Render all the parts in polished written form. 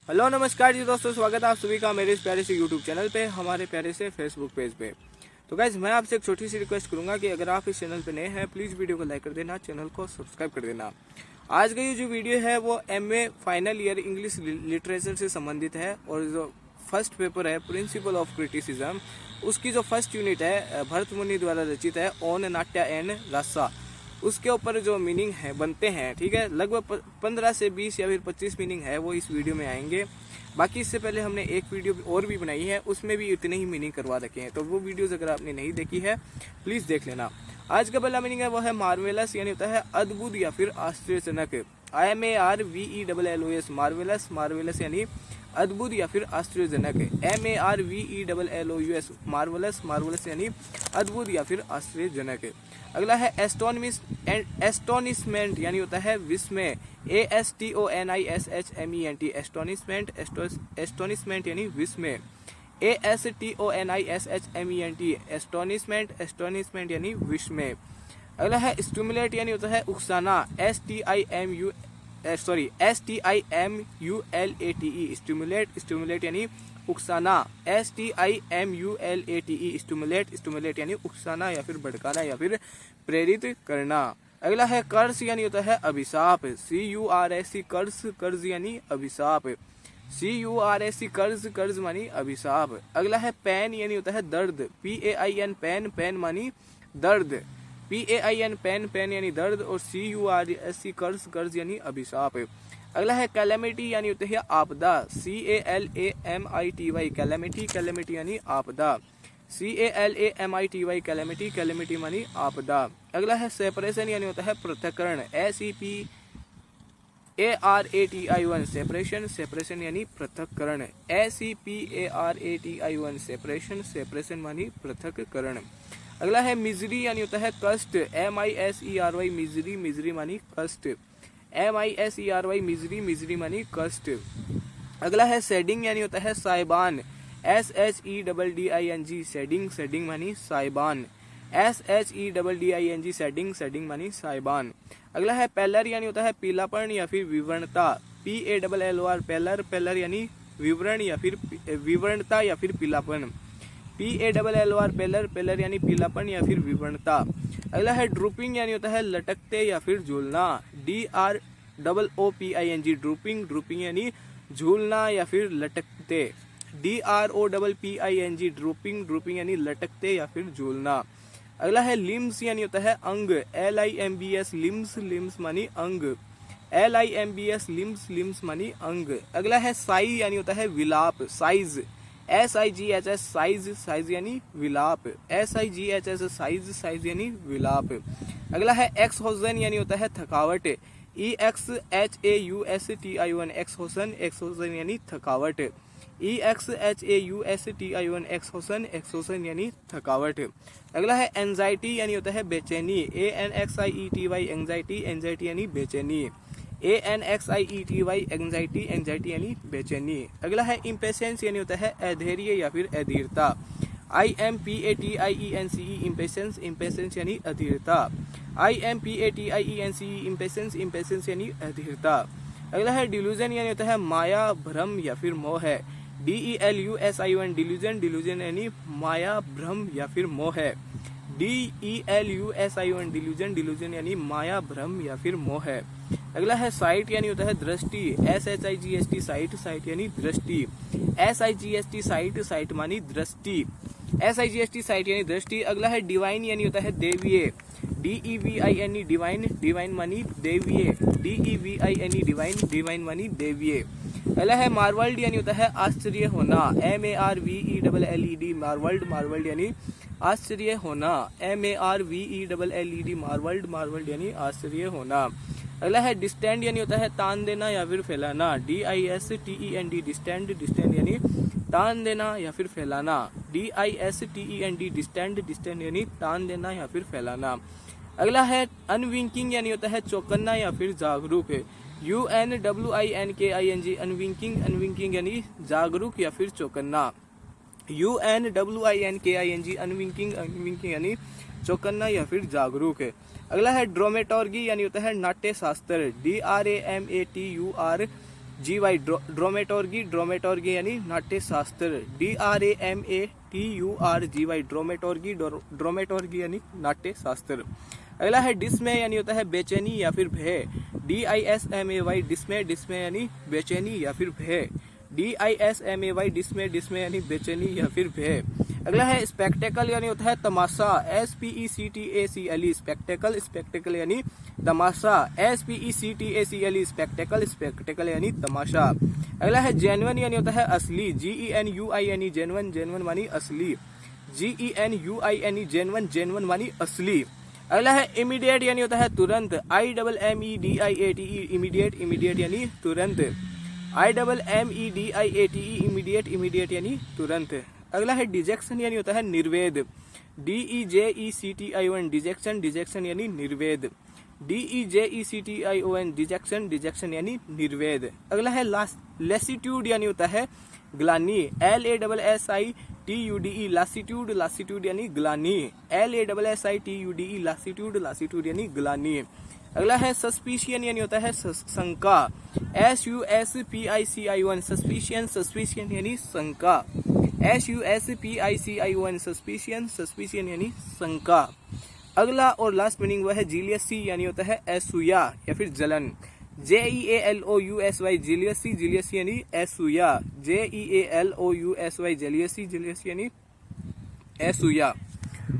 Hello नमस्कार जी दोस्तों, स्वागत है आप सभी का मेरे इस प्यारे से यूट्यूब चैनल पे, हमारे प्यारे से फेसबुक पेज पे। तो गाइज मैं आपसे एक छोटी सी रिक्वेस्ट करूंगा कि अगर आप इस चैनल पे नए हैं प्लीज़ वीडियो को लाइक कर देना, चैनल को सब्सक्राइब कर देना। आज का ये जो वीडियो है वो MA final year English literature से संबंधित है और जो फर्स्ट पेपर है प्रिंसिपल ऑफ क्रिटिसिज्म, उसकी जो फर्स्ट यूनिट है भरत मुनि द्वारा रचित है ओन नाट्य एंड रसा, उसके ऊपर जो मीनिंग है बनते हैं। ठीक है, लगभग 15 से 20 या फिर 25 मीनिंग है वो इस वीडियो में आएंगे। बाकी इससे पहले हमने एक वीडियो और भी बनाई है, उसमें भी इतने ही मीनिंग करवा रखे हैं, तो वो वीडियोस अगर आपने नहीं देखी है प्लीज़ देख लेना। आज का पहला मीनिंग है वो है मार्वेलस, यानी होता है अद्भुत या फिर आश्चर्यजनक। MARVELLOS मार्वेलस, मार्वेलस यानी अद्भुत या फिर आश्चर्यजनक। MARVELLOUS मार्वेलस, मार्वेलस यानी अद्भुत या फिर आश्चर्यजनक। अगला है एस्टोनिशमेंट, यानी होता है विस्मय। ASTONISHMENT एस्टोनिशमेंट, एस्टोनिशमेंट यानी विस्मय। ASTONISHMENT एस्टोनिशमेंट, एस्टोनिशमेंट यानी विस्मय। अगला है स्टिमुलेट, यानी होता है उकसाना। STIMULATE स्टिमुलेट, स्टिमुलेट यानी उकसाना। STIMULATE स्टिमुलेट, स्टिमुलेट यानी उकसाना या फिर भड़काना या फिर प्रेरित करना। अगला है कर्स, यानी होता है अभिशाप। CURS कर्स, कर्ज यानी अभिशाप। CURS कर्ज, कर्ज मानी अभिशाप। अगला है पेन, यानी होता है दर्द। PAIN पेन, पेन मानी दर्द। PAIN पेन, पेन यानी दर्द। और CURS कर्ज, कर्ज यानी अभिशाप। अगला है कैलेमिटी, यानी होते हैं आपदा। CALAMITY कैलेमिटी, कैलेमिटी यानी आपदा। CALAMITY कैलेमिटी, कैलेमिटी मानी आपदा। अगला है सेपरेशन, यानी होता है पृथक्करण। SEPARATI सेपरेशन, सेपरेशन यानी पृथक्करण। SEPARATI सेपरेशन, सेपरेशन मानी पृथक्करण। अगला है मिजरी, यानी होता है कष्ट। MISERY मिजरी, मिजरी मानी कष्ट। MISERY मिजरी, मिजरी मानी कष्ट। अगला है सेडिंग, यानी होता है साइबान। SHEDDING सेडिंग, सेडिंग मानी साइबान। SHEDDING सेडिंग, सेडिंग मानी साइबान। अगला है पेलर, यानी होता है पीलापन या फिर विवरणता। PALLOR पेलर, पेलर यानी विवरण या फिर विवरणता या फिर पीलापन। PALLOR पेलर, पेलर यानी पीलापन या फिर विवरणता। अगला है ड्रूपिंग, यानी होता है लटकते या फिर झूलना। DROOPING ड्रूपिंग, ड्रूपिंग यानी झूलना या फिर लटकते। DROPPING ड्रूपिंग, ड्रूपिंग यानी लटकते या फिर झूलना। अगला है लिम्स, यानी होता है अंग। LIMBS लिम्स, लिम्स मानी अंग। LIMBS लिम्स, लिम्स मानी अंग। अगला है साई, यानी होता है विलाप। साइज, SIGHS साइज, साइज यानी विलाप। SIGHS साइज, साइज यानी विलाप। अगला है एक्सहोजन, यानी होता है थकावट। EXHAUSTION एक्सहोजन, एक्सहोजन यानी थकावट। EXHAUSTION एक्सहोजन, एक्सहोजन यानी थकावट। अगला है एंजाइटी, यानी होता है बेचैनी। ANXIETY एंजाइटी, एंजाइटी यानी बेचैनी। ANXIETY एंजाइटी, एंजाइटी यानी बेचैनी। अगला है इम्पेशेंस, यानी होता है अधैर्य या फिर अधीरता। IMPATIENCE इम्पेशेंस, इम्पेशेंस यानी अधीरता। IMPATIENCE इम्पेशेंस, इम्पेशेंस यानी अधीरता। अगला है डिल्यूजन, यानी होता है माया, भ्रम या फिर मोह। DELUSION डिल्यूजन, डिल्यूजन यानी माया, भ्रम या फिर मोह। DELUSION डिल्यूजन, डिल्यूजन यानी माया, भ्रम या फिर मोह। अगला है साइट, यानी होता है दृष्टि। SHIGST साइट, साइट यानी दृष्टि। SIGST साइट, साइट मानी दृष्टि। SIGST साइट यानी दृष्टि। अगला है डिवाइन, यानी होता है देवीय। DEVINE डिवाइन, डिवाइन मानी देवीय। DEVINE डिवाइन, डिवाइन मानी देवीय। अगला है मार्वल्ड, यानी होता है आश्चर्य होना। MARVELLED मार्वल्ड, मार्वल्ड यानी आश्चर्य होना। MARVELLED मार्वल्ड, मार्वल्ड यानी आश्चर्य होना। अगला है डिस्टेंड, यानी होता है तान देना या फिर फैलाना। DISTEND डिस्टेंड, डिस्टेंड यानी तान देना या फिर फैलाना। DISTEND डिस्टेंड, डिस्टेंड यानी तान देना या फिर फैलाना। अगला है अनविंकिंग, यानी होता है चौकन्ना या फिर जागरूक। UNWINKING अनविंकिंग, अनविंकिंग यानी जागरूक या फिर चौकन्ना। UNWINKING अनविंकिंग, अनविंकिंग यानी चौकन्ना या फिर जागरूक है। अगला है ड्रोमेटोर्गी यानी होता है नाट्य शास्त्र। DRAMATUR GY ड्रोमेटोर्गी, ड्रोमेटोर्गी यानी नाट्य शास्त्र, DRAMATURGY ड्रोमेटोर्गी, ड्रोमेटोर्गी यानी नाट्य शास्त्र। अगला है डिस्मे यानी होता है बेचैनी या फिर भय, DISMAY डिस्मे, डिस्मे यानी बेचैनी या फिर भय, DISMAY डिस्मे, डिस्मे यानी बेचैनी या फिर भय। अगला है स्पेक्टेकल यानी होता है तमाशा, SPECTACLE स्पेक्टेकल, स्पेक्टेकल यानी तमाशा, SPECTACLE स्पेक्टेकल, स्पेक्टेकल यानी तमाशा। अगला है जेन्युइन यानी होता है असली, GENUINE जेन्युइन, जेन्युइन मानी असली, GENUINE जेन्युइन, जेन्युइन मानी असली। अगला है इमीडिएट यानी होता है तुरंत, IMMEDIATE इमीडिएट, इमीडिएट यानी तुरंत, IMMEDIATE इमीडिएट, इमीडिएट यानी तुरंत। अगला है डिजेक्शन यानी होता है निर्वेद, DEJECTION डिजेक्शन, डिजेक्शन यानी निर्वेद, DEJECTION डिजेक्शन, डिजेक्शन यानी निर्वेद। अगला है लेसिट्यूड यानी होता है ग्लानी, LASSITUDE लासिट्यूड, लासिट्यूड यानी ग्लानी, LASSITUDE लासिट्यूड, लासिट्यूड यानी ग्लानी। अगला है सस्पिशियन यानी होता है शंका, SUSPICION सस्पिशियन, सस्पिशियन यानी शंका, SUSPICION सस्पिशियन, सस्पिशियन यानी शंका। अगला और लास्ट मीनिंग वह है जीलियसी यानी होता है असूया या फिर जलन, JEALOUSY जीलियसी, जीलियसी यानी असूया, JEALOUSY जेलियसी, जेलियसी यानी असूया।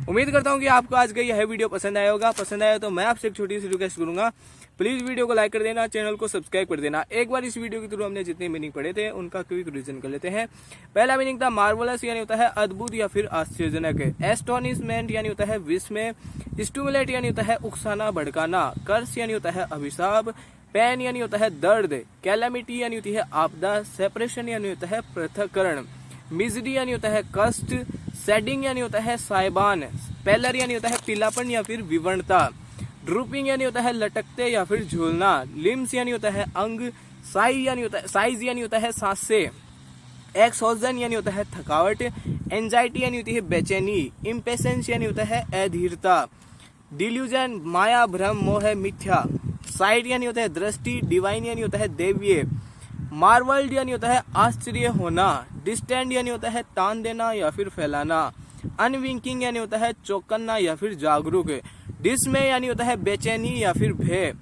उम्मीद करता हूँ कि आपको आज का यह वीडियो पसंद आया होगा। पसंद आया तो मैं आपसे एक छोटी सी रिक्वेस्ट करूंगा, प्लीज वीडियो को लाइक कर देना, चैनल को सब्सक्राइब कर देना। एक बार इस वीडियो के थ्रू हमने जितने मीनिंग पढ़े थे उनका क्विक रिवीजन कर लेते हैं। पहला मीनिंग था मार्वलस यानी होता है अद्भुत या फिर आश्चर्यजनक, एस्टोनिशमेंट यानी होता है विस्मय, स्टिमुलेट यानी होता है उकसाना भड़काना, कर्स यानी होता है अभिशाप, पेन यानी होता है दर्द, कैलामिटी यानी होती है आपदा, सेपरेशन यानी होता है पृथक्करण, मिजरी यानी होता है कष्ट, सेडिंग यानी होता है साइबान, पेलर यानी होता है पीलापन या फिर विवरणता, ड्रूपिंग यानी होता है लटकते या फिर झूलना, लिम्स यानी होता है अंग, साइज यानी होता है सांसें, एक्सोजन यानी होता है थकावट, एंजाइटी यानी होती है बेचैनी, इम्पेशेंस यानी होता है अधीरता, डिल्यूजन माया भ्रम मोह मिथ्या, साइट यानी होता है दृष्टि, डिवाइन यानी होता है दैवीय, मार्वल्ड यानी होता है आश्चर्य होना, डिस्टेंड यानी होता है तान देना या फिर फैलाना, अनविंकिंग यानी होता है चौकन्ना या फिर जागरूक, डिस्मे यानी होता है बेचैनी या फिर भय,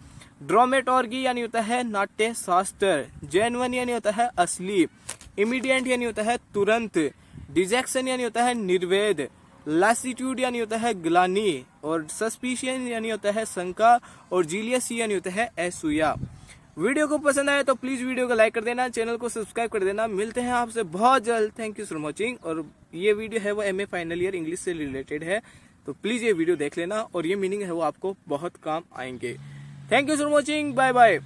ड्रोमेटोर्गी यानी होता है नाट्य शास्त्र, जेन्युइन यानी होता है असली, इमीडिएट यानी होता है तुरंत, डिजेक्शन यानी होता है निर्वेद, लासिट्यूड यानी होता है ग्लानी, और सस्पिशियन यानी होता है शंका, और जीलियसी यानी होता है असूया। वीडियो को पसंद आए तो प्लीज वीडियो को लाइक कर देना, चैनल को सब्सक्राइब कर देना। मिलते हैं आपसे बहुत जल्द। Thank you for watching. और ये वीडियो है वो MA फाइनल ईयर इंग्लिश से रिलेटेड है, तो प्लीज ये वीडियो देख लेना और ये मीनिंग है वो आपको बहुत काम आएंगे। Thank you for watching, bye bye.